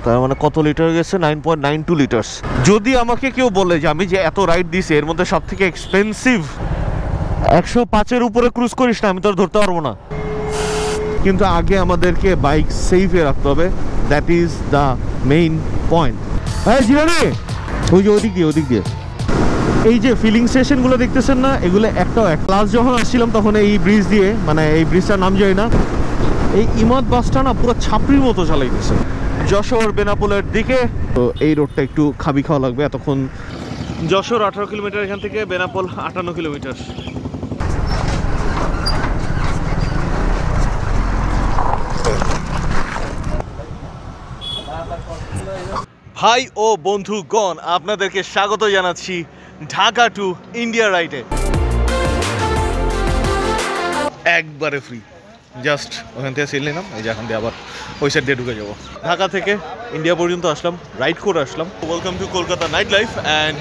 তার মানে কত লিটার গেছে? 9.92 লিটার্স। যদি আমাকে কেউ বলে যে আমি যে এত রাইড দিছি এর মধ্যে সব থেকে এক্সপেন্সিভ 105-এর উপরে ক্রুজ করিস না, আমি তো ধরতে পারবো না। কিন্তু আগে আমাদেরকে বাইক সেফে রাখতে হবে, that is the main point. হ্যাঁ জিরানি, ওই যে ওদিক দিয়ে এই যে ফিলিং স্টেশনগুলো দেখতেছেন না, এগুলো একটাও এক। ক্লাস যখন আসছিলাম তখন এই ব্রিজ দিয়ে, মানে এই ব্রিজটার নাম জানি না, এই ইমত বাসটা না পুরো ছাপড়ির মতো চালাইতেছে যশোর বেনাপোলের দিকে। তো এই রোডটা একটু খাবি খাওয়া লাগবে। এতক্ষণ যশোর 18 কিলোমিটার, এখান থেকে বেনাপোল 58 কিলোমিটার। ভাই ও বন্ধুগণ, আপনাদেরকে স্বাগত জানাচ্ছি ঢাকা টু ইন্ডিয়া রাইডে। একবারে ফ্রি, জাস্ট ওখান থেকে সিল নিলাম, এই যে এখন দিয়ে আবার ওই সাইড দিয়ে ঢুকে যাবো। ঢাকা থেকে ইন্ডিয়া পর্যন্ত আসলাম, রাইড করে আসলাম। Welcome to Kolkata nightlife and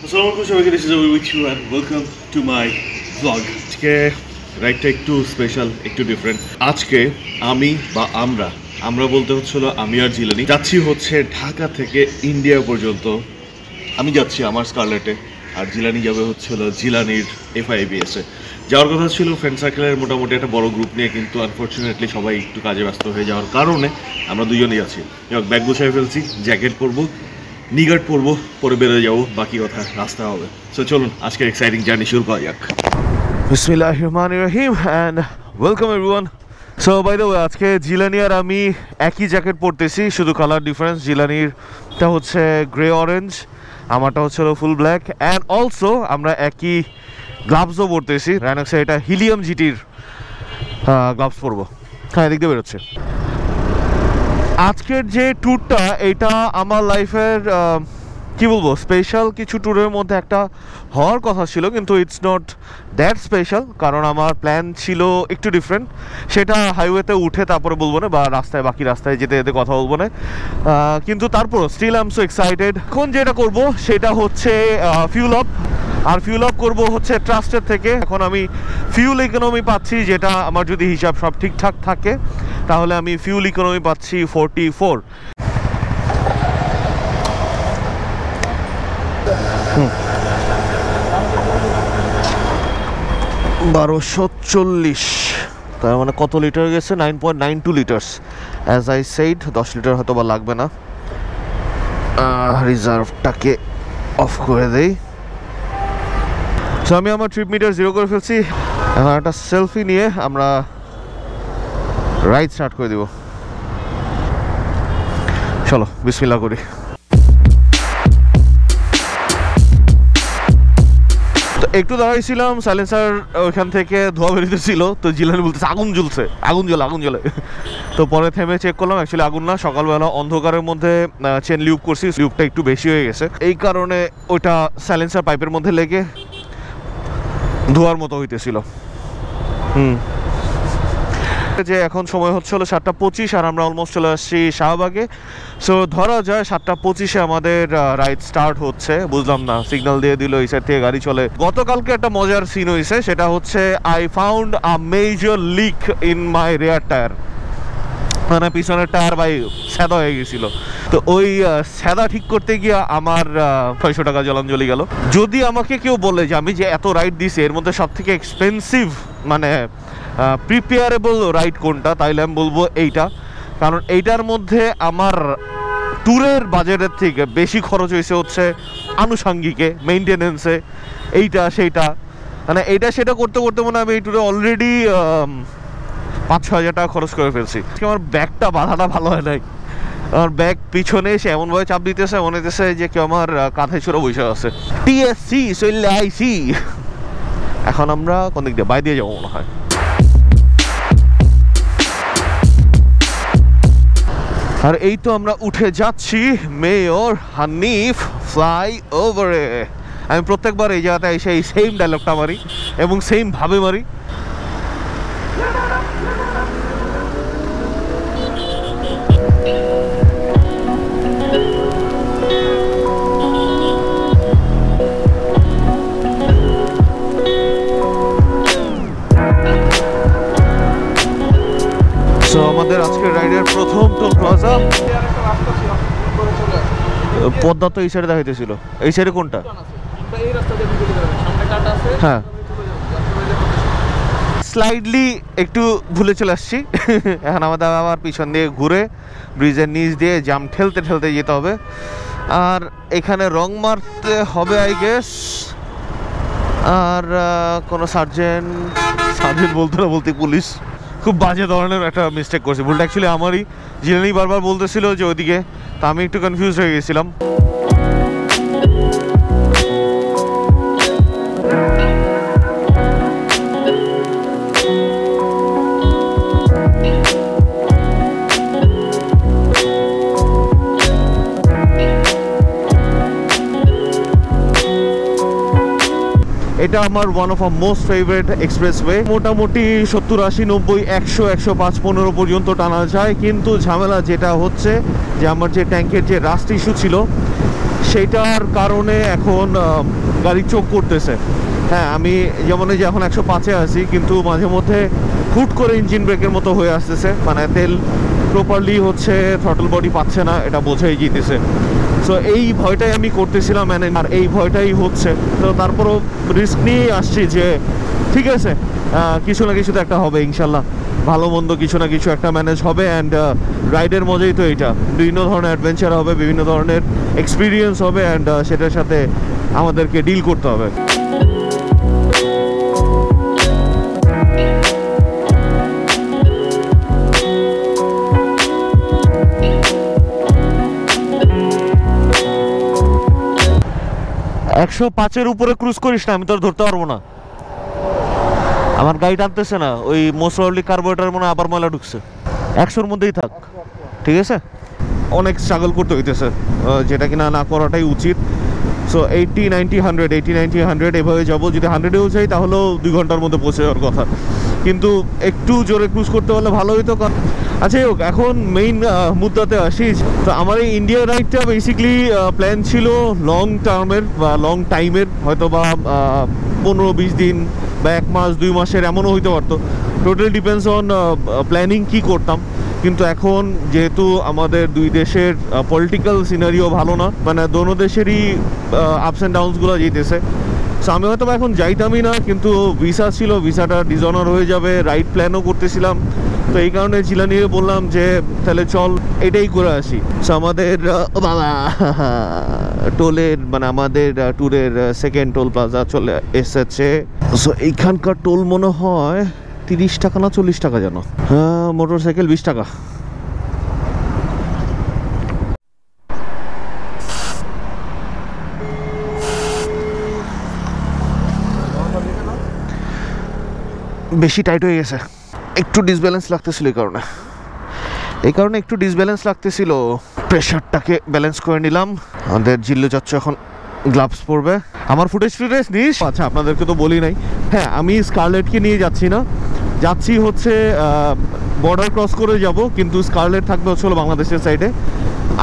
আসসালামু আলাইকুম সবাইকে, this is Obi with you and welcome to my blog. আজকে রাইডটা একটু স্পেশাল, একটু ডিফারেন্ট। আজকে আমি বা আমরা বলতে হচ্ছিল আমি আর জিলানি যাচ্ছি হচ্ছে ঢাকা থেকে ইন্ডিয়া পর্যন্ত। আমি যাচ্ছি আমার স্কারলেটে, আর জিলানি যাবে হচ্ছিল জিলানির FIBS-এ। যাওয়ার কথা ছিল ফ্রেন্ড সার্কেলের মোটামুটি একটা বড় গ্রুপ নিয়ে, কিন্তু আনফর্চুনেটলি সবাই একটু কাজে ব্যস্ত হয়ে যাওয়ার কারণে আমরা দুজনেই যাচ্ছি। এবার ব্যাগ গুছিয়ে ফেলছি, জ্যাকেট পরবো, নিগার্ড পরবো, পরে বেরোয় যাবো, বাকি কথা রাস্তা হবে। সো চলুন আজকের এক্সাইটিং জার্নি শুরু করা যাক। বিসমিল্লাহির রহমানির রহিম and welcome everyone. So by the way, আজকে জিলানি আর আমি একই জ্যাকেট পরতেছি, শুধু কালার ডিফারেন্স। জিলানিরটা হচ্ছে গ্রে অরেঞ্জ, আমারটা হচ্ছে ফুল ব্ল্যাক। অ্যান্ড অলসো আমরা একই গ্লাভসও পরতেছি। রাইনক্সের এটা হিলিয়াম জিটির গ্লাভস পরবো। হ্যাঁ, এদিক দিয়ে বেরোচ্ছে। আজকের যে ট্যুরটা, এটা আমার লাইফের কি বলবো, স্পেশাল কিছু ট্যুরের মধ্যে একটা হওয়ার কথা ছিল, কিন্তু ইটস নট দ্যাট স্পেশাল, কারণ আমার প্ল্যান ছিল একটু ডিফারেন্ট। সেটা হাইওয়েতে উঠে তারপরে বলবো না, বা রাস্তায়, বাকি রাস্তায় যেতে যেতে কথা বলবো না। কিন্তু তারপর still I am so excited. এখন যেটা করব সেটা হচ্ছে ফিউল আপ, আর ফিউল আপ করবো হচ্ছে ট্রাস্টের থেকে। এখন আমি ফিউল ইকোনমি পাচ্ছি, যেটা আমার যদি হিসাব সব ঠিকঠাক থাকে তাহলে আমি ফিউল ইকোনমি পাচ্ছি 44। 1240, তার মানে কত লিটার গেছে? 9.92 litres. As I said 10 litre হয়তো বা লাগবে না। রিজার্ভটাকে অফ করে দেই। সো আমি আমার ট্রিপ মিটার 0 করে ফেলছি। এখন একটা সেলফি নিয়ে আমরা রাইড স্টার্ট করে দিব। চলো বিসমিল্লাহ করি। তো একটু দাঁড়াইছিলাম, সাইলেন্সার ওইখান থেকে ধোয়া বেরিয়েছিল, তো জিলানি বলতেছে আগুন জ্বলছে, আগুন জ্বলে। তো পরে থেমে চেক করলাম, অ্যাকচুয়ালি আগুন না, সকালবেলা অন্ধকারের মধ্যে চেন লিউপ করছি, লিউপটা একটু বেশি হয়ে গেছে, এই কারণে ওইটা সাইলেন্সার পাইপের মধ্যে লেগে ধোয়ার মতো হইতেছিল। যে এখন সময় হচ্ছে হলো 7:25, আর আমরা অলমোস্ট চলে আসছি শাহবাগে। সো ধরা যায় 7:25-এ আমাদের রাইড স্টার্ট হচ্ছে। বুঝলাম না, সিগন্যাল দিয়ে দিল, এই সাইড থেকে গাড়ি চলে। গতকালকে একটা মজার সিন হয়েছে, সেটা হচ্ছে I found a major leak in my rare tyre. মানে পিছনের টায়ার ভাই স্যাদা হয়ে গেছিল। তো ওই স্যাদা ঠিক করতে গিয়ে আমার 600 টাকা জলাঞ্জলি গেল। যদি আমাকে কেউ বলে যে আমি যে এত রাইড দিছি এর মধ্যে সব থেকে এক্সপেন্সিভ মানে প্রিপেয়ারেবল রাইড কোনটা, তাইলে আমি বলবো এইটা। কারণ এইটার মধ্যে আমার ট্যুরের বাজেটের থেকে বেশি খরচ হয়েছে হচ্ছে আনুষঙ্গিকে, মেইনটেনেন্সে, এইটা সেইটা, মানে এইটা সেটা করতে করতে মনে হয় আমি এই ট্যুরে অলরেডি 5-6 হাজার টাকা খরচ করে ফেলছি। আমার ব্যাগটা বাঁধাটা ভালো হয় নাই, আমার ব্যাগ পিছনে এসে এমনভাবে চাপ দিতেছে, মনে হইতেছে যে কেউ আমার কাঁধে চড়ে বসে আছে। TSC চলে আইসি। এখন আমরা কোন দিক দিয়ে? বাই দিয়ে যাবো মনে হয়। আর এই তো আমরা উঠে যাচ্ছি মেয়র হানিফ ফ্লাইওভারে। আমি প্রত্যেকবার এই জায়গাতে এসে এই সেম ডায়লগটা মারি এবং সেম ভাবে মারি। আমাদের আজকের রাইডের প্রথম টোল প্লাজা। পদ্মা তো এই সাইডে দেখাইতেছিল, এই সাইডে কোনটা? হ্যাঁ, স্লাইডলি একটু ভুলে চলে আসছি। এখন আমাদের আবার পিছন দিয়ে ঘুরে ব্রিজের নিচ দিয়ে জাম ঠেলতে ঠেলতে যেতে হবে। আর এখানে রং মারতে হবে আই গেস। আর কোনো সার্জেন্ট বলতে পুলিশ খুব বাজে ধরনের একটা মিস্টেক করছে। ভুলটা অ্যাকচুয়ালি আমারই। জিলানি বারবার বলতেছিল যে ওইদিকে, তো আমি একটু কনফিউজ হয়ে গেছিলাম। এটা আমার one of most favourite expressway. মোটামুটি 70, 80, 90, 100, 105, 15 পর্যন্ত টানা যায়। কিন্তু ঝামেলা যেটা হচ্ছে যে আমার যে ট্যাঙ্কের যে রাস্ট ইস্যু ছিল সেইটার কারণে এখন গাড়ি চোখ করতেছে। হ্যাঁ, আমি যেমন এই যে এখন 105-এ আছি, কিন্তু মাঝে মধ্যে হুট করে ইঞ্জিন ব্রেকের মতো হয়ে আসতেছে, মানে তেল প্রপারলি হচ্ছে থ্রটল বডি পাচ্ছে না, এটা বোঝাই যেতেছে। সো এই ভয়টাই আমি করতেছিলাম, আর এই ভয়টাই হচ্ছে। তো তারপরও রিস্ক নিয়েই আসছি যে ঠিক আছে, কিছু না কিছু তো একটা হবে ইনশাল্লাহ, ভালো মন্দ কিছু না কিছু একটা ম্যানেজ হবে। অ্যান্ড রাইডের মজাই তো এইটা, বিভিন্ন ধরনের অ্যাডভেঞ্চার হবে, বিভিন্ন ধরনের এক্সপিরিয়েন্স হবে, অ্যান্ড সেটার সাথে আমাদেরকে ডিল করতে হবে। একশো 5-এর উপরে ক্রুজ করিস না, আমি তোর ধরতে পারবো না। আমার গাড়ি টানতেছে না, ওই মোস্ট প্রবাবলি কার্বোরেটর মনে আবার ময়লা ঢুকছে। 100-র মধ্যেই থাক, ঠিক আছে? অনেক স্ট্রাগল করতে হইতেছে, যেটা কিনা না করাটাই উচিত। সো 80, 90, 100 এভাবে যাবো। যদি 100-এও যাই তাহলেও 2 ঘন্টার মধ্যে পৌঁছে যাওয়ার কথা, কিন্তু একটু জোরে ক্রুজ করতে পারলে ভালো হইতো। আচ্ছা হোক, এখন মেইন মুদ্দাতে আসি। তো আমার এই ইন্ডিয়া রাইডটা বেসিক্যালি প্ল্যান ছিল লং টার্মের বা লং টাইমের, হয়তো বা 15-20 দিন বা 1 মাস 2 মাসের, এমনও হইতে পারতো। টোটাল ডিপেন্ডস অন প্ল্যানিং কী করতাম। কিন্তু এখন যেহেতু আমাদের দুই দেশের পলিটিক্যাল সিনারিও ভালো না, মানে দোনো দেশেরই আপস অ্যান্ড ডাউনসগুলো যেতেছে। সো আমি হয়তো এখন যাইতামই না, কিন্তু ভিসা ছিল, ভিসাটা ডিসঅনার হয়ে যাবে। রাইড প্ল্যানও করতেছিলাম, তো এই কারণে জিলানিকে বললাম যে তাহলে চল এটাই করে আসি। সো আমাদের বাবা টোলের, মানে আমাদের ট্যুরের সেকেন্ড টোল প্লাজা চলে এসেছে। সো এইখানকার টোল মনে হয় 30 টাকা না 40 টাকা যেন। হ্যাঁ, মোটর সাইকেল 20 টাকা। বেশি টাইট হয়ে গেছে, একটু ডিসব্যালেন্স লাগতেছিল। এই কারণে একটু ডিসব্যালেন্স লাগতেছিল। প্রেশারটাকে ব্যালেন্স করে নিলাম। আমাদের জিল্লু চাচ্ছ এখন গ্লাভস পরবে। আমার ফুটেজ নিস। আচ্ছা, আপনাদেরকে তো বলি নাই। হ্যাঁ, আমি স্কারলেটকে নিয়ে যাচ্ছি না, যাচ্ছি হচ্ছে বর্ডার ক্রস করে যাব, কিন্তু স্কারলেট থাকবে হচ্ছে বাংলাদেশের সাইডে,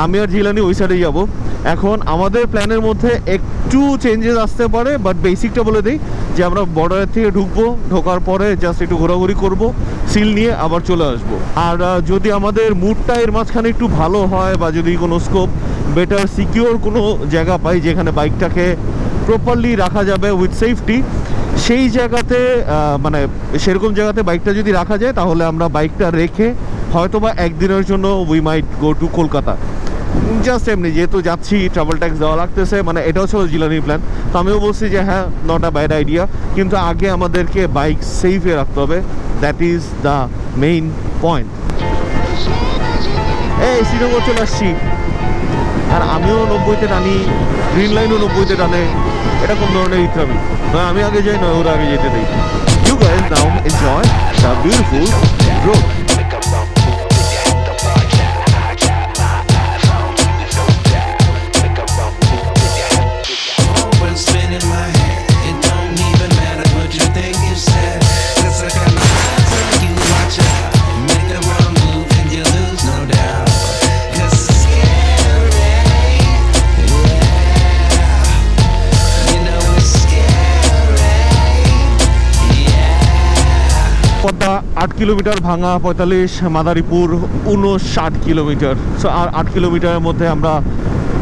আমি আর জিলানি ওই সাইডে যাব। এখন আমাদের প্ল্যানের মধ্যে একটু চেঞ্জেস আসতে পারে, বাট বেসিকটা বলে দিই যে আমরা বর্ডারের থেকে ঢুকবো, ঢোকার পরে জাস্ট একটু ঘোরাঘুরি করব, সিল নিয়ে আবার চলে আসব। আর যদি আমাদের মুডটা এর মাঝখানে একটু ভালো হয়, বা যদি কোনো স্কোপ বেটার সিকিউর কোনো জায়গা পাই যেখানে বাইকটাকে প্রপারলি রাখা যাবে উইথ সেফটি, সেই জায়গাতে মানে সেরকম জায়গাতে বাইকটা যদি রাখা যায়, তাহলে আমরা বাইকটা রেখে হয়তো বা একদিনের জন্য we might go to Kolkata. Just এমনি, যেহেতু যাচ্ছি ট্রাভেল ট্যাক্স দেওয়া লাগতেছে, মানে এটাও ছিল জিলানির প্ল্যান। তো আমিও বলছি যে হ্যাঁ, নট আ ব্যাড আইডিয়া, কিন্তু আগে আমাদেরকে বাইক সেফে রাখতে হবে, that is the main point. এই শ্রীনগর চলে আসছি, আর আমিও 90-তে টানি, গ্রিন লাইনও 90-তে টানে। এটা কোন ধরনের ইত্রামি নয়, আমি আগে যাই নয় ওরা আগে যেতে দেই। You guys now enjoy the beautiful road. Padma 8 kilometre, Bhanga 45, Madaripur 59 kilometre. So আর 8 কিলোমিটারের মধ্যে আমরা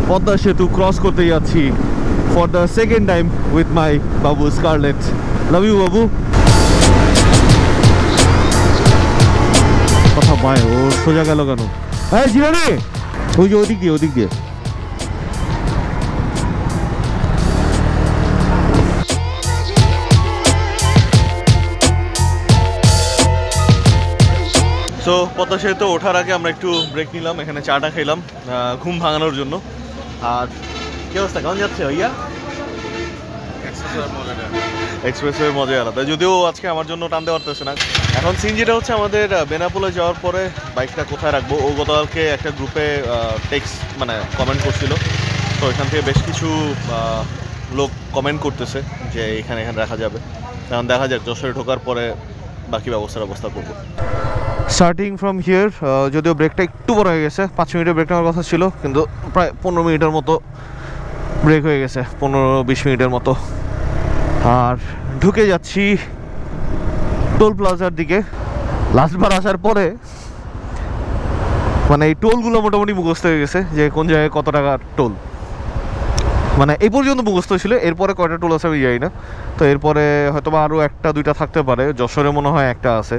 পদ্মা সেতু ক্রস করতে যাচ্ছি for the second time with my Babu scarlet. Love you বাবু। কথা পায় ও সোজা গেল কেন? হ্যাঁ জিরানি, ওই যে ওদিক দিয়ে, ওদিক দিয়ে। সো পদ্মা সেতু ওঠার আগে আমরা একটু ব্রেক নিলাম, এখানে চাটা খেলাম ঘুম ভাঙানোর জন্য। আর কি অবস্থা, কেমন যাচ্ছে ভাইয়া? এক্সপ্রেসওয়ের মজাই আলাদা, যদিও আজকে আমার জন্য টানতে পারতেছে না। এখন সিন যেটা হচ্ছে, আমাদের বেনাপোলে যাওয়ার পরে বাইকটা কোথায় রাখবো, ও গতকালকে একটা গ্রুপে টেক্সট মানে কমেন্ট করছিল। তো এখান থেকে বেশ কিছু লোক কমেন্ট করতেছে যে এখানে রাখা যাবে। এখন দেখা যাক, যশোরে ঢোকার পরে বাকি ব্যবস্থা করবো। স্টার্টিং ফ্রম হিয়ার, যদিও ব্রেকটা একটু বড় হয়ে গেছে, 5 মিনিটের ব্রেক নেওয়ার কথা ছিল, কিন্তু প্রায় 15 মিনিটের মতো ব্রেক হয়ে গেছে, 15-20 মিনিটের মতো। আর ঢুকে যাচ্ছি টোল প্লাজার দিকে। লাস্টবার আসার পরে মানে এই টোলগুলো মোটামুটি মুখস্থ হয়ে গেছে, যে কোন জায়গায় কত টাকার টোল, মানে এই পর্যন্ত মুখস্থ ছিল। এরপরে কয়টা টোল আছে আমি জানি না। তো এরপরে হয়তো বা আরও 1-2টা থাকতে পারে। যশোরে মনে হয় একটা আছে,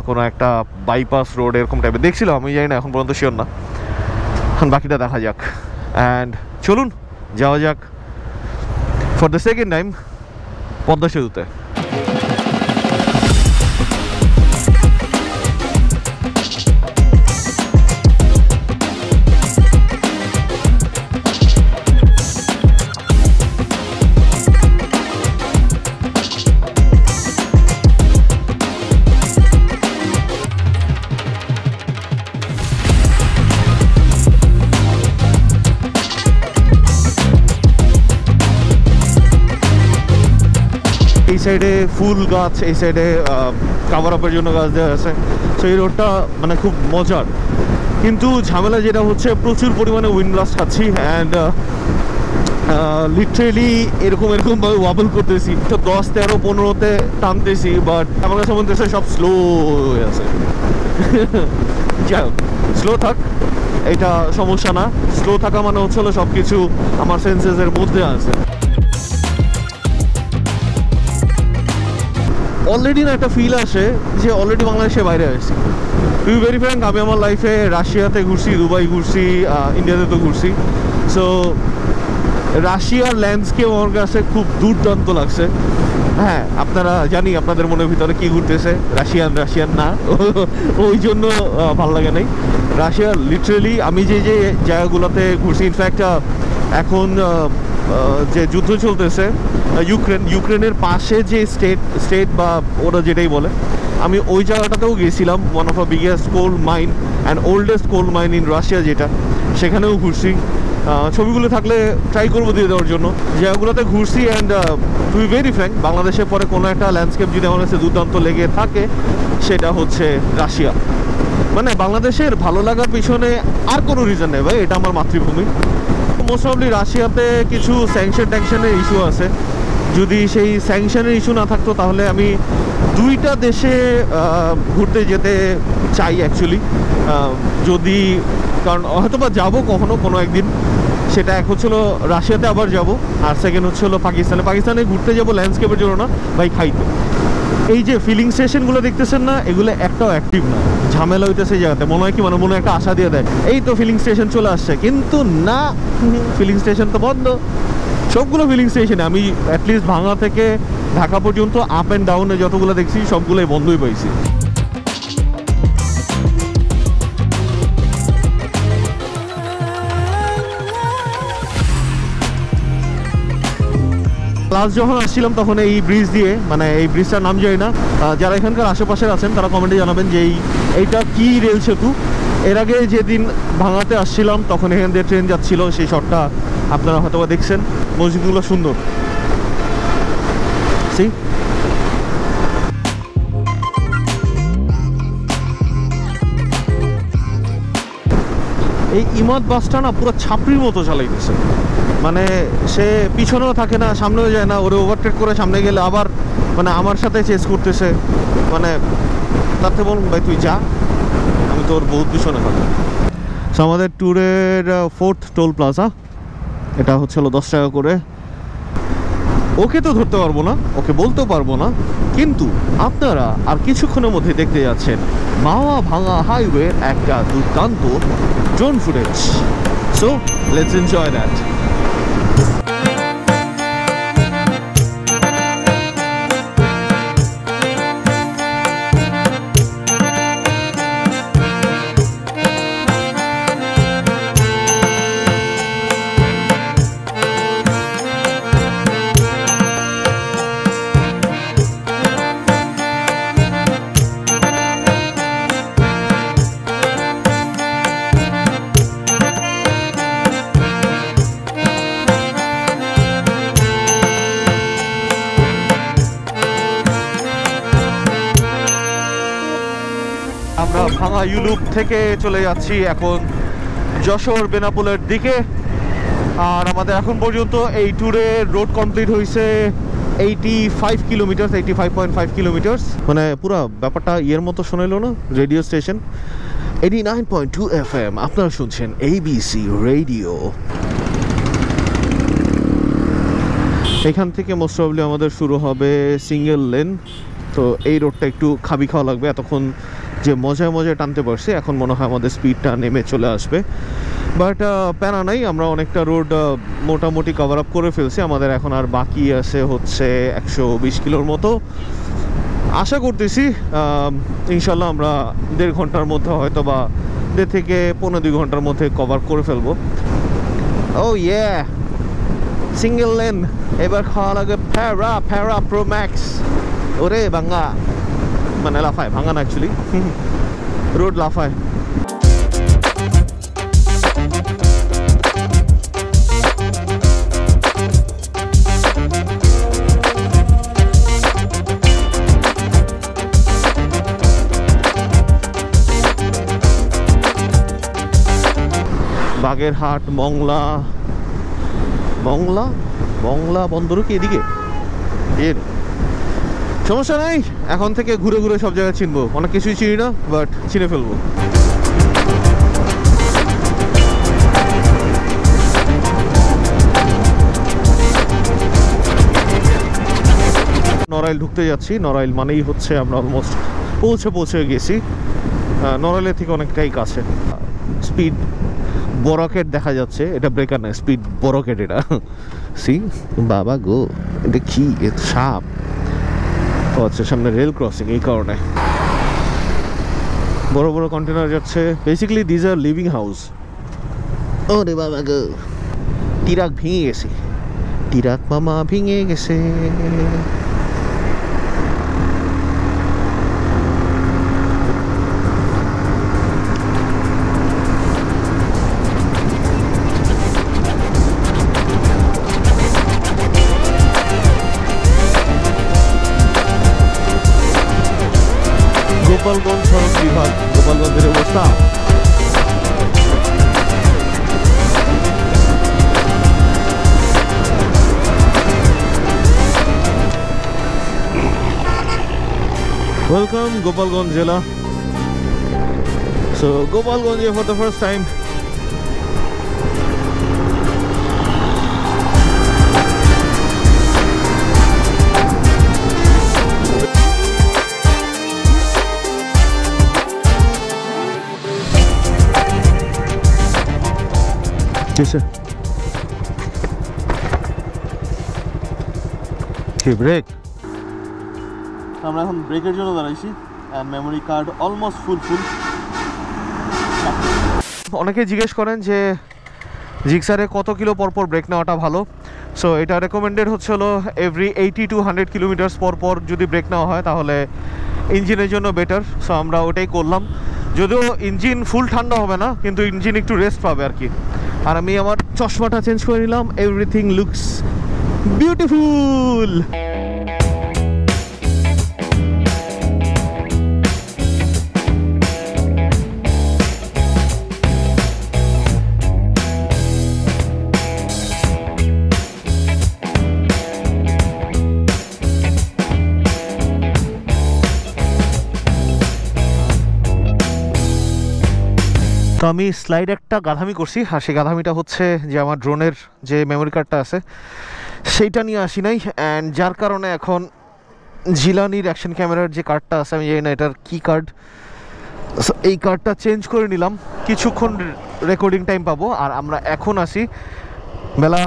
কোনো একটা বাইপাস রোড এরকম টাইপের দেখছিলাম, আমি জানি না, এখন পর্যন্ত শিওর না। এখন বাকিটা দেখা যাক। অ্যান্ড চলুন যাওয়া যাক for the second time Padma সেতুতে। এই সাইডে ফুল গাছ, এই সাইডে কাভার আপের জন্য গাছ দেওয়া আছে। সো এই রোডটা মানে খুব মজার, কিন্তু ঝামেলা যেটা হচ্ছে প্রচুর পরিমাণে উইন্ড ব্লাস্ট খাচ্ছি। অ্যান্ড লিটারেলি এরকমভাবে ওয়াবল করতেছি, তো 10-13-15-তে টানতেছি, বাট আমার কাছে মনে হচ্ছে সব স্লো হয়ে আছে। যাই হোক, স্লো থাক, এটা সমস্যা না। স্লো থাকা মানে হচ্ছে সব কিছু আমার সেন্সেসের মধ্যে আছে। অলরেডি না একটা ফিল আসে যে অলরেডি বাংলাদেশে বাইরে আসছি। টু বি ভেরি ফ্র্যাঙ্ক, আমি আমার লাইফে রাশিয়াতে ঘুরছি, দুবাই ঘুরছি, ইন্ডিয়াতে তো ঘুরছি। সো রাশিয়ার ল্যান্ডস্কেপ আমার কাছে খুব দুর্দান্ত লাগছে। হ্যাঁ, আপনারা জানি আপনাদের মনের ভিতরে কি ঘুরতেছে, রাশিয়ান না, ওই জন্য ভালো লাগে নাই। রাশিয়া লিটারেলি আমি যে জায়গাগুলোতে ঘুরছি, ইনফ্যাক্ট এখন যে যুদ্ধ চলতেছে ইউক্রেনের পাশে যে স্টেট বা ওরা যেটাই বলে, আমি ওই জায়গাটাতেও গিয়েছিলাম। One of the biggest coal mine and oldest coal mine in Russia, যেটা সেখানেও ঘুরছি। ছবিগুলো থাকলে ট্রাই করবো দিয়ে দেওয়ার জন্য জায়গাগুলোতে ঘুরছি। And to be very frank, বাংলাদেশের পরে কোনো একটা ল্যান্ডস্কেপ যদি আমার কাছে দুর্দান্ত লেগে থাকে, সেটা হচ্ছে রাশিয়া। মানে বাংলাদেশের ভালো লাগার পিছনে আর কোনো রিজন নেই ভাই, এটা আমার মাতৃভূমি। মোস্ট প্রবলি রাশিয়াতে কিছু স্যাংশনের ইস্যু আছে। যদি সেই স্যাংশনের ইস্যু না থাকতো, তাহলে আমি 2টা দেশে ঘুরতে যেতে চাই অ্যাকচুয়ালি। যদি কারণ হয়তো বা যাবো কোনো একদিন, সেটা এক হচ্ছিলো রাশিয়াতে আবার যাব, আর সেকেন্ড হচ্ছিলো পাকিস্তানে ঘুরতে যাবো ল্যান্ডস্কেপের জন্য না ভাই, খাইতে। এই যে ফিলিং স্টেশনগুলো দেখতেছেন না, এগুলো একটাও অ্যাক্টিভ না। ঝামেলা হইতেছে জায়গাতে, মনে হয় কি মানে মনে একটা আশা দিয়ে দেয় এই তো ফিলিং স্টেশন চলে আসছে, কিন্তু না, ফিলিং স্টেশন তো বন্ধ। সবগুলো ফিলিং স্টেশনে আমি অ্যাটলিস্ট ভাঙা থেকে ঢাকা পর্যন্ত আপ অ্যান্ড ডাউনে যতগুলো দেখছি সবগুলোই বন্ধই পাইছি। লাস্ট যখন আসছিলাম তখন এই ব্রিজ দিয়ে, মানে এই ব্রিজটার নাম জানি না, যারা এখানকার আশেপাশের আছেন তারা কমেন্টে জানাবেন যে এইটা কি রেল সেতু। এর আগে যেদিন ভাঙাতে আসছিলাম তখন এখান দিয়ে ট্রেন যাচ্ছিল, সেই শটটা আপনারা হয়তো বা দেখছেন। মসজিদগুলো সুন্দর। সি এই ইমাদ বাসটা না পুরো ছাপড়ির মতো চালাইতেছে, মানে সে পিছনেও থাকে না, সামনেও যায় না, ওরে ওভারটেক করে সামনে গেলে আবার মানে আমার সাথে চেস করতেছে। মানে তার থেকে বলুন ভাই তুই যা, আমি তোর বহুত পিছনে থাকবো। সো আমাদের ট্যুরের 4th টোল প্লাজা, এটা হচ্ছে 10 টাকা করে। ওকে তো ধরতে পারবো না, ওকে বলতেও পারবো না, কিন্তু আপনারা আর কিছুক্ষণের মধ্যে দেখতে যাচ্ছেন মাওয়া ভাঙা হাইওয়ের একটা দুর্দান্ত drone footage. So let's enjoy that. আমরা ভাঙা ইউলুপ থেকে চলে যাচ্ছি এখন যশোর বেনাপোলের দিকে। আর আমাদের এখন পর্যন্ত এই ট্যুরের রোড কমপ্লিট হয়েছে 85 কিলোমিটার, 85.5 কিলোমিটার। মানে পুরো ব্যাপারটা ইয়ের মতো শোনাইলো না, রেডিও স্টেশন 89.2 FM। আপনারা শুনছেন ABC রেডিও। এখান থেকে মোস্ট প্রবলি আমাদের শুরু হবে সিঙ্গেল লেন। তো এই রোডটা একটু খাবি খাওয়া লাগবে, এতক্ষণ যে মজায় মজায় টানতে পারছি, এখন মনে হয় আমাদের স্পিডটা নেমে চলে আসবে। বাট প্যারা নাই, আমরা অনেকটা রোড মোটামুটি কভার আপ করে ফেলছি। আমাদের এখন আর বাকি আছে হচ্ছে 120 কিলোর মতো। আশা করতেছি ইনশাল্লাহ আমরা 1.5 ঘন্টার মধ্যে, হয়তো বা 1.5 থেকে 1.5-2 ঘন্টার মধ্যে কভার করে ফেলবো। ও ইয়ে, সিঙ্গেল লেন এবার খাওয়া লাগে প্যারা প্রো ম্যাক্স। ওরে ভাঙ্গা, মানে লাফায়, ভাঙা না অ্যাকচুয়ালি, রোড লাফায়। বাগেরহাট, মংলা বন্দর কি এদিকে? এর সমস্যা নাই, এখন থেকে ঘুরে ঘুরে সব জায়গায় চিনবো। অনেক কিছুই চিনি না, বাট চিনে ফেলবো। নড়াইল ঢুকতে যাচ্ছি। নড়াইল মানেই হচ্ছে আমরা অলমোস্ট পৌঁছে গেছি। নড়াইলের থেকে অনেকটাই কাছে। স্পিড বরকেট দেখা যাচ্ছে, এটা ব্রেকার না, স্পিড বরকেট এটা। সি বাবা গো, এটা কি সাপ? ও আচ্ছা, সামনে রেল ক্রসিং, এই কারণে বড় বড় কন্টেনার যাচ্ছে। Basically these are living house. ও রে বাবা গো, টিরাক ভেঙে গেছে, টিরাক মামা ভেঙে গেছে। গোপালগঞ্জ সড়ক বিভাগ, গোপালগঞ্জের অবস্থা। ওয়েলকাম গোপালগঞ্জ জেলা। সো গোপালগঞ্জে for the first time. Break, আমরা এখন ব্রেকের জন্য দাঁড়াইছি। Memory card almost full. অনেকে জিজ্ঞেস করেন যে জিক্সারে কত কিলো পরপর ব্রেক নেওয়াটা ভালো। সো এটা রেকমেন্ডেড হচ্ছে হলো এভরি 80 to 100 কিলোমিটার্স পর যদি ব্রেক নেওয়া হয় তাহলে ইঞ্জিনের জন্য বেটার। সো আমরা ওটাই করলাম। যদিও ইঞ্জিন ফুল ঠান্ডা হবে না, কিন্তু ইঞ্জিন একটু রেস্ট পাবে আর কি। আর আমি আমার চশমাটা চেঞ্জ করে নিলাম। Everything looks beautiful. তো আমি স্লাইড একটা গাধামি করছি, আর সেই গাধামিটা হচ্ছে যে আমার ড্রোনের যে মেমোরি কার্ডটা আছে সেইটা নিয়ে আসি নাই, অ্যান্ড যার কারণে এখন জিলানির অ্যাকশন ক্যামেরার যে কার্ডটা আছে, আমি জানি না এটার কি কার্ড, এই কার্ডটা চেঞ্জ করে নিলাম, কিছুক্ষণ রেকর্ডিং টাইম পাবো। আর আমরা এখন আসি বেলা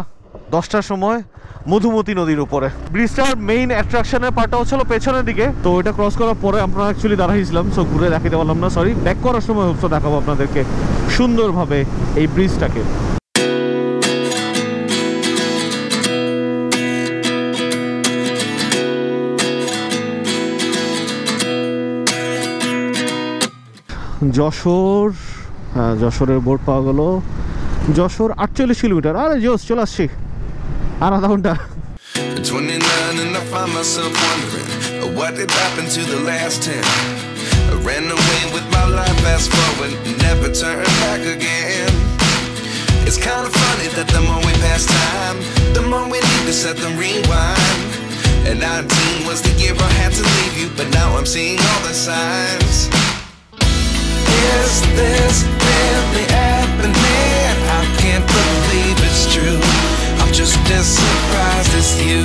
10টার সময় মধুমতি নদীর উপরে। ব্রিজটার মেইন অ্যাট্রাকশনের পার্টটা হচ্ছিল পেছনের দিকে, তো এটা ক্রস করার পরে আমরা অ্যাকচুয়ালি দাঁড়াইছিলাম, সো ঘুরে দেখাতে পারলাম না, সরি। ব্যাক করার সময় হচ্ছে দেখাবো আপনাদেরকে সুন্দরভাবে এই ব্রিজটাকে। যশোর, হ্যাঁ যশোরের বোর্ড পাওয়া গেল। যশোর 48 কিলোমিটার। আরে জোস, চলে আসছি আর আধা ঘন্টা। 29 and I find myself wondering what did happen to the last 10. I ran away with my life, fast forward, never turn back again. It's kind of funny that the more we pass time, the more we need to set them rewind. And 19 was the year I had to leave you, but now I'm seeing all the signs. Is this really happening? I can't believe it's true. I'm just as surprised as you.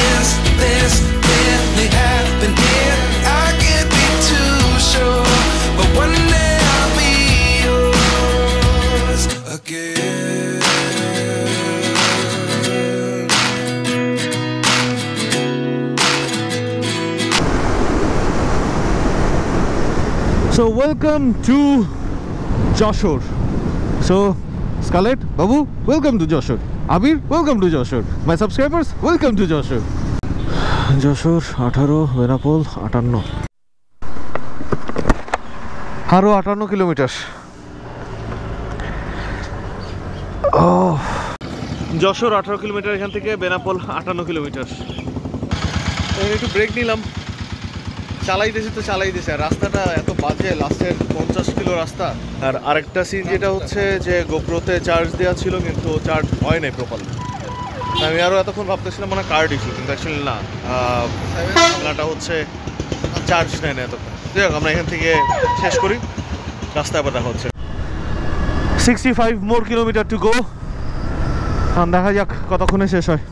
Is this really happening? I can't be too sure, but one day I'll be yours again. So welcome to Joshore. So Scarlett, Babu, welcome to Joshore. Abir, welcome to Joshore. My subscribers, welcome to Joshore. Joshore 18, Benapol 58. আরো 58 kilometre. Jessore 18 kilometre এখান থেকে, Benapole 58 kilometre. একটু break নিলাম, চালাইতেছি তো চালাইতেছি, আর রাস্তাটা এত বাজে, লাস্টের 50 কিলো রাস্তা। আর আরেকটা সিন যেটা হচ্ছে যে গোপ্রোতে চার্জ দেওয়া ছিল কিন্তু চার্জ হয় নাই প্রপারলি। আমি আরও এতক্ষণ ভাবতেছিলাম মানে কার্ড ইস্যু, কিন্তু অ্যাকচুয়ালি না, ক্যামেরাটা হচ্ছে চার্জ নেয় না এতক্ষণ। যাই হোক, আমরা এখান থেকে শেষ করি, রাস্তায় আবার দেখা হচ্ছে। 65 মোর কিলোমিটার টু গো। দেখা যাক কতক্ষণে শেষ হয়।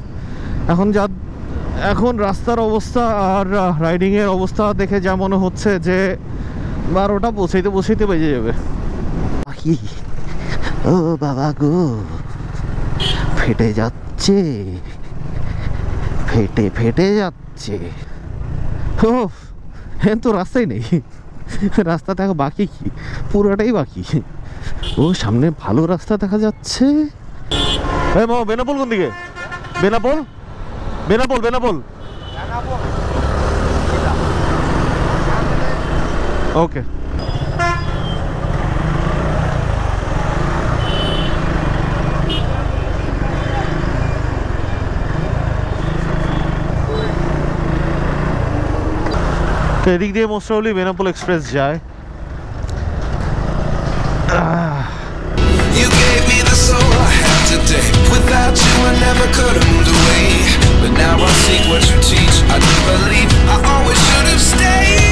এখন রাস্তার অবস্থা আর রাইডিংয়ের অবস্থা দেখে যা মনে হচ্ছে যে 12টা পৌঁছাইতে বেজে যাবে। ও বাবা গো, ফেটে যাচ্ছে, ফেটে যাচ্ছে। ও হ্যাঁ, তো রাস্তাই নেই, রাস্তা দেখা বাকি, কি পুরোটাই বাকি। ও সামনে ভালো রাস্তা দেখা যাচ্ছে। বেনাপোল কোন দিকে? বেনাপোল ওকে। এদিক দিয়ে মোস্ট প্রবাবলি বেনাপোল এক্সপ্রেস যায়। You gave me the soul I have today. Without you I never could have moved away. But now I see what you teach. I do believe I always should have stayed.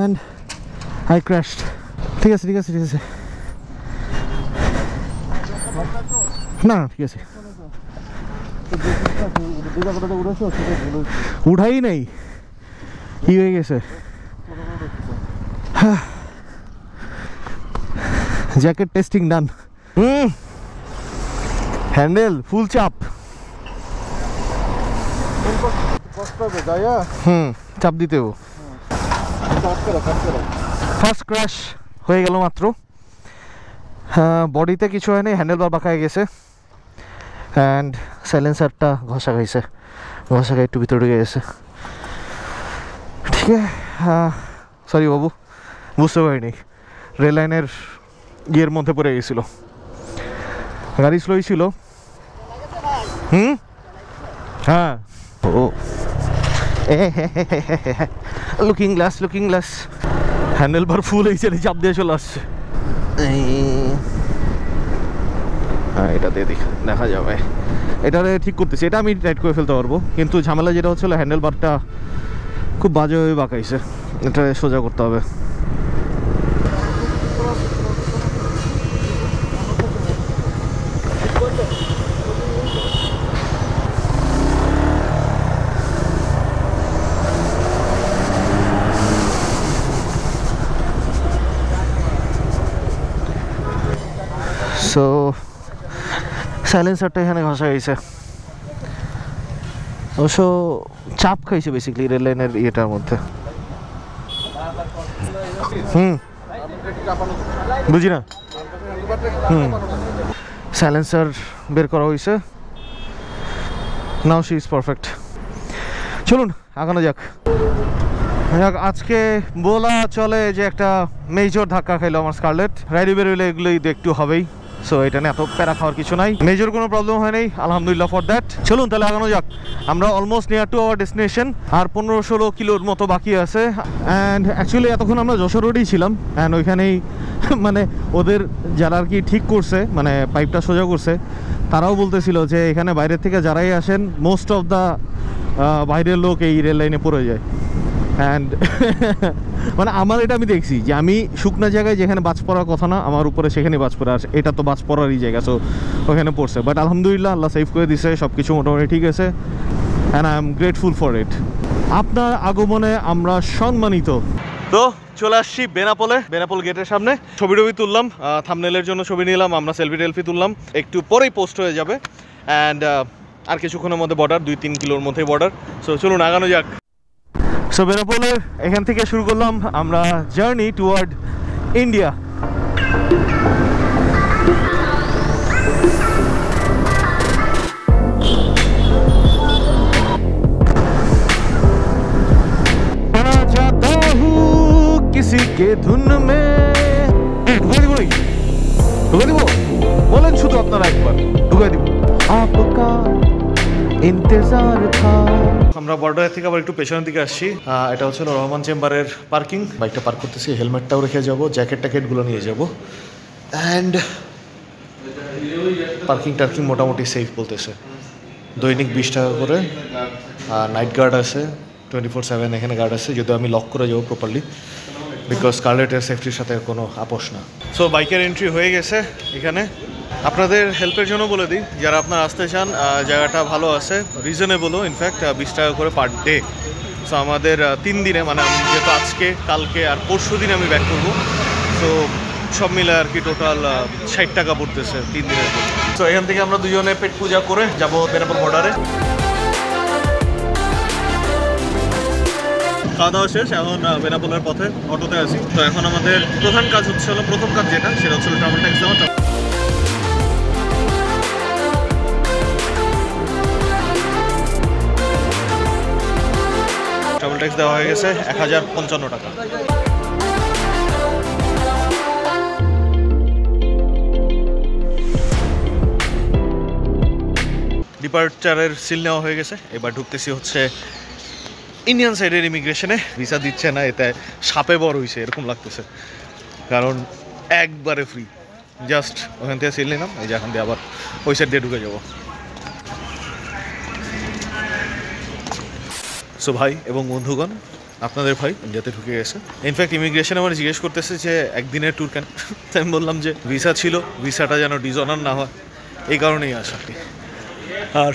And I crashed. ঠিক আছে না ঠিক আছে, উঠাই নাই, কি হয়ে গেছে? জ্যাকেট টেস্টিং ডান। হ্যান্ডেল ফুল চাপ, চাপ দিতেও। ফার্স্ট ক্র্যাশ হয়ে গেল মাত্র। বডিতে কিছু হয়নি, হ্যান্ডেল বার বাঁকা হয়ে গেছে, অ্যান্ড সাইলেন্সারটা ঘষা খাইছে, ঘষা খাই একটু ভিতরে ঢুকে গেছে। ঠিক আছে, সরি বাবু, বুঝতে পারিনি। রেল লাইনের ইয়ের মধ্যে পড়ে গেছিল, গাড়ি স্লোই ছিল। হ্যাঁ, ও looking glass, looking glass. Handlebar full এই সাইডে চাপ দিয়ে চলে আসছে। হ্যাঁ, এটা দিয়ে দেখা যাবে। এটারে ঠিক করতেছি, এটা আমি টাইট করে ফেলতে পারবো, কিন্তু ঝামেলা যেটা হচ্ছিল হ্যান্ডেল বারটা খুব বাজেভাবে বাঁকাইছে, এটা সোজা করতে হবে। সো সাইলেন্সারটা এখানে ঘষা গেছে, অবশ্য চাপ খাইছে বেসিক্যালি রেল লাইনের ইয়েটার মধ্যে। বুঝি না। সাইলেন্সার বের করা হয়েছে, নাও শি ইজ পারফেক্ট। চলুন আগানো যাক। আজকে বলা চলে যে একটা মেজর ধাক্কা খাইলো আমার স্কারলেট। রাইডে বেরোলে এগুলোই একটু হবেই, সো এটা নিয়ে এত প্যারা খাওয়ার কিছু নাই, মেজর কোনো প্রবলেম হয় নাই, আলহামদুলিল্লাহ ফর দ্যাট। চলুন তাহলে আগানো যাক। আমরা almost near to our destination, আর 15-16 কিলোর মতো বাকি আছে। অ্যান্ড অ্যাকচুয়ালি এতক্ষণ আমরা যশোর রোডেই ছিলাম, অ্যান্ড ওইখানেই মানে ওদের যারা আর কি ঠিক করছে, মানে পাইপটা সোজা করছে, তারাও বলতেছিল যে এখানে বাইরের থেকে যারাই আসেন মোস্ট অফ দ্য বাইরের লোক এই রেল লাইনে পড়ে যায়। অ্যান্ড মানে আমার এটা আমি দেখছি যে আমি শুকনা জায়গায় যেখানে বাজ পড়ার কথা না, আমার উপরে সেখানে বাজ পড়ে, আর এটা তো বাজ পড়ারই জায়গা, সো ওখানে পড়ছে। বাট আলহামদুলিল্লাহ আল্লাহ সেভ করে দিছে, সব কিছু মোটামুটি ঠিক আছে, and I am grateful for it. আপনার আগমনে আমরা সম্মানিত। তো চলে আসছি বেনাপোল গেটের সামনে। ছবি তুললাম, থাম্বনেলের জন্য ছবি নিলাম, আমরা সেলফি তুললাম, একটু পরেই পোস্ট হয়ে যাবে। অ্যান্ড আর কিছুক্ষণের মধ্যে বর্ডার, 2-3 কিলোর মধ্যেই বর্ডার। সো চলুন আগানো যাক। সো বেনাপোলের এখান থেকে শুরু করলাম আমরা জার্নি টুয়ার্ড ইন্ডিয়া। किसी के धुन में ঢুকে দিব বলেন, শুধু আপনারা একবার ঢুকে দিব। আপকা ইন্তজার থা। আমরা বর্ডার থেকে আবার একটু পেছনের দিকে আসছি। এটা হচ্ছে রহমান চেম্বারের পার্কিং। বাইকটা পার্ক করতেছি, হেলমেটটাও রেখে যাবো, জ্যাকেটগুলো নিয়ে যাবো। অ্যান্ড পার্কিং মোটামুটি সেফ বলতেছে, দৈনিক 20 টাকা করে। নাইট গার্ড আছে 24/7, এখানে গার্ড আছে, যদিও আমি লক করে যাবো প্রপারলি, বিকজ স্কারলেটের সেফটির সাথে কোনো আপোষ না। সো বাইকের এন্ট্রি হয়ে গেছে এখানে। আপনাদের হেল্পের জন্য বলে দিই, যারা আপনারা আসতে চান, জায়গাটা ভালো আছে, রিজনেবলও, ইনফ্যাক্ট 20 টাকা করে পার ডে। সো আমাদের 3 দিনে, মানে আমি যেহেতু আজকে, কালকে আর পরশু দিন আমি ব্যাক করবো, সো সব মিলে আর কি টোটাল 60 টাকা পড়তেছে 3 দিনের জন্য। সো এখান থেকে আমরা দুজনে পেট পূজা করে যাবো বেনাপোল বর্ডারে। খাওয়া দাওয়া শেষ, এখন বেনাপোলের পথে অটোতে আছি। তো এখন আমাদের প্রথম কাজ হলো যেটা, সেটা হচ্ছে ট্রাভেল ট্যাক্স দেওয়া। ট্রাভেল ট্যাক্স দেওয়া হয়ে গেছে 1055 টাকা। ডিপার্চারের সিল নেওয়া হয়ে গেছে, এবার ঢুকতেছি হচ্ছে ইন্ডিয়ান সাইডের ইমিগ্রেশনে। ভিসা দিচ্ছে না, এতে সাপে বড় হয়েছে এরকম লাগতেছে, কারণ একবারে ফ্রি। জাস্ট ওখান থেকে সিল নিলাম, এই যে এখান দিয়ে আবার ওই সাইড দিয়ে ঢুকে যাবো। সো ভাই এবং বন্ধুগণ, আপনাদের ভাই ইন্ডিয়াতে ঢুকে গেছে। ইনফ্যাক্ট ইমিগ্রেশন আমার জিজ্ঞেস করতেছে যে একদিনের ট্যুর কেন। আমি বললাম যে ভিসা ছিল, ভিসাটা যেন ডিসঅনার না হয়, এই কারণেই আসা। আর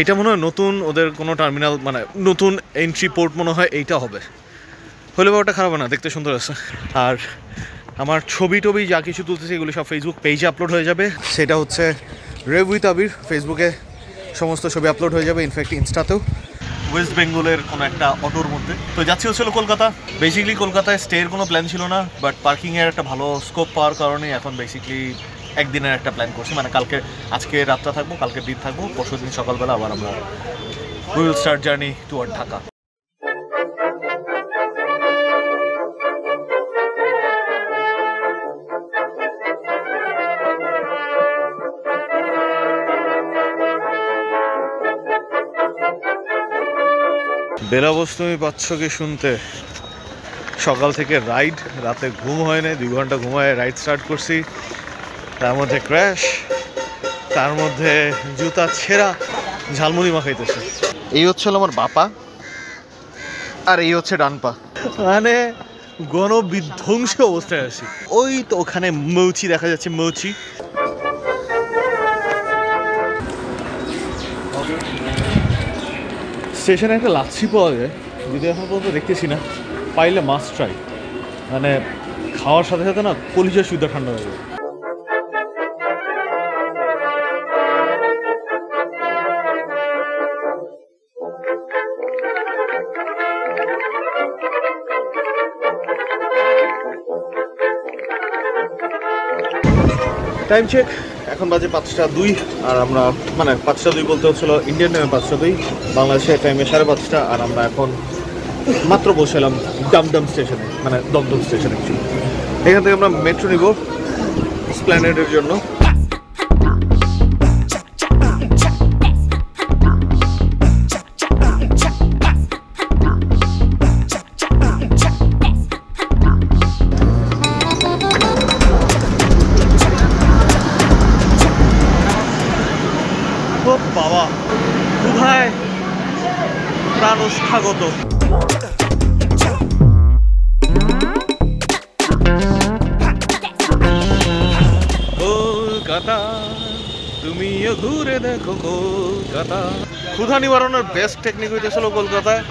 এটা মনে হয় নতুন ওদের কোনো টার্মিনাল, মানে নতুন এন্ট্রি পোর্ট মনে হয় এইটা হবে। হলে ব্যাপারটা খারাপ না, দেখতে সুন্দর আছে। আর আমার ছবি যা কিছু তুলতেছে এগুলো সব ফেসবুক পেজে আপলোড হয়ে যাবে। সেটা হচ্ছে রেভ উইথ আবির, ফেসবুকে সমস্ত ছবি আপলোড হয়ে যাবে, ইনফ্যাক্ট ইনস্টাতেও। ওয়েস্ট বেঙ্গলের কোনো একটা অটোর মধ্যে তো যাচ্ছি হচ্ছিল কলকাতা। বেসিক্যালি কলকাতায় স্টের কোনো প্ল্যান ছিল না, বাট পার্কিংয়ের একটা ভালো স্কোপ পাওয়ার কারণে এখন বেসিক্যালি একদিনের একটা প্ল্যান করছি। মানে আজকে রাতটা থাকবো, কালকে দিন থাকবো, পরশু দিন সকালবেলা আবার আমরা will start journey toward Dhaka. বেলাবস তুমি পাচ্ছ কি শুনতে? সকাল থেকে রাইড, রাতে ঘুম হয় না, 2 ঘন্টা ঘুমায় রাইড স্টার্ট করছি, তার মধ্যে ক্র্যাশ, তার মধ্যে জুতা ছেঁড়া, ঝালমুড়ি মাখাইতেছে। এই হচ্ছে আমার বাপা আর এই হচ্ছে ডান পা, মানে গণবিধ্বংসী অবস্থায় আছি। ওই তো ওখানে মৌচি দেখা যাচ্ছে, মৌচি। স্টেশনে একটা লাচ্ছি পাওয়া যায়, যদি এখন পর্যন্ত দেখতেছি না, পাইলে মাস্ট ট্রাই। মানে খাওয়ার সাথে সাথে না কলিজা সুদ্ধা ঠান্ডা হয়ে যায়। টাইম চেক, এখন বাজে 5টা 2, আর আমরা মানে 5টা 2 বলতে হচ্ছিল ইন্ডিয়ান টাইমে 5টা 2, বাংলাদেশের টাইমে 5:30। আর আমরা এখন মাত্র বসেলাম দমদম স্টেশনে, মানে দমদম স্টেশন অ্যাকচুয়ালি। এখান থেকে আমরা মেট্রো নিব এসপ্ল্যানেডের জন্য। বাবা, কোথায় প্রাণস্থাগত। কলকাতা তুমিও ঘুরে দেখো কলকাতা। ক্ষুধা নিবারণের বেস্ট টেকনিক হইতেছিল কলকাতায়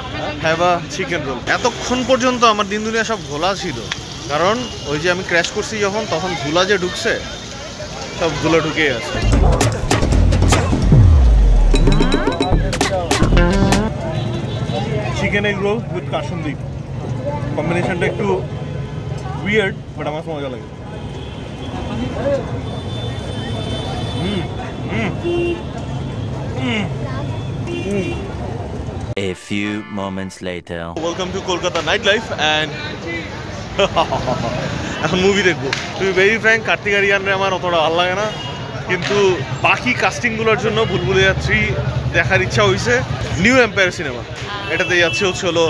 হ্যাভা চিকেন রোল। এতক্ষণ পর্যন্ত আমার দিন দুনিয়া সব ঘোলা ছিল, কারণ ওই যে আমি ক্র্যাশ করছি যখন, তখন ধুলা যে ঢুকছে, সব ধুলা ঢুকেই আছে। Chicken egg roll with kasundi, কম্বিনেশনটা একটু উইয়ার্ড, বাট আমার মজা লাগে। A few moments later. Welcome to Kolkata nightlife and এখন মুভি দেখবো। To be very frank, Kartik আরিয়ানরে আমার অতটা ভালো লাগে না, কিন্তু বাকি কাস্টিংগুলোর জন্য ভুলভুলাইয়া 3 দেখার ইচ্ছা হয়েছে। নিউ এম্পায়ার সিনেমা, এটাতে যাচ্ছে হলো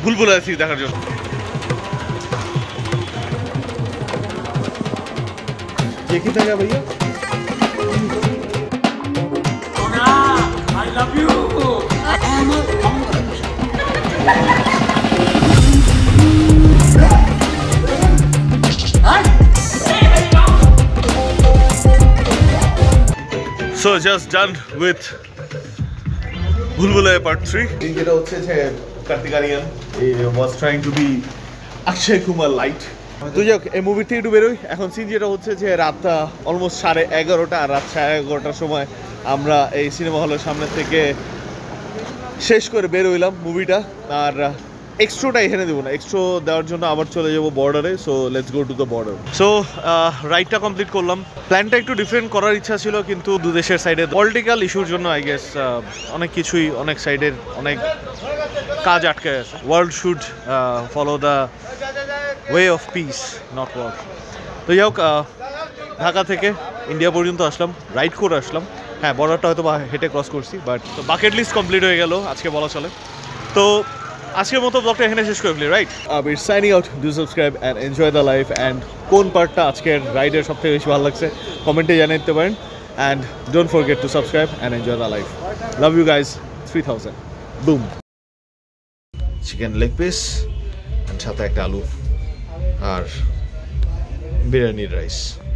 ভুলভুলাইয়া 3 দেখার জন্য। ये कितना गया भैया? I love you. So just done with Bhulbulaiya Part 3. যেটা হচ্ছে যে Kartik Aryan was trying to be Akshay Kumar light. তো যাক, এই মুভি থেকে একটু বেরোই। এখন সিন যেটা হচ্ছে যে রাত অলমোস্ট 11:30, আর রাত 11:30টার সময় আমরা এই সিনেমা হলের সামনে থেকে শেষ করে বের হইলাম মুভিটা। আর এক্সট্রাটা এখানে দেবো না, এক্সট্রা দেওয়ার জন্য আবার চলে যাবো বর্ডারে। So let's go to the border. So রাইডটা কমপ্লিট করলাম। প্ল্যানটা একটু ডিফারেন্ট করার ইচ্ছা ছিল, কিন্তু দু দেশের সাইডে পলিটিক্যাল ইস্যুর জন্য আই গেস অনেক কিছুই, অনেক সাইডের অনেক কাজ আটকে আছে। World should follow the way of peace, not war. তো যাই হোক, ঢাকা থেকে ইন্ডিয়া পর্যন্ত আসলাম, রাইড করে আসলাম। হ্যাঁ, বর্ডারটা হয়তো বা হেঁটে ক্রস করছি, বাট বাকেট লিস্ট কমপ্লিট হয়ে গেল আজকে বলা চলে। তো আজকের মতো ব্লগটা এখানে শেষ করে ফেলি, right? উইর signing out. Do subscribe and enjoy the life. And কোন পার্টটা আজকের রাইডের সবথেকে বেশি ভালো লাগছে কমেন্টে জানিয়ে দিতে পারেন। And don't forget to subscribe and enjoy the life. Love you guys. 3000 boom. Chicken leg piece সাথে একটা আলু আর বিরিয়ানির রাইস।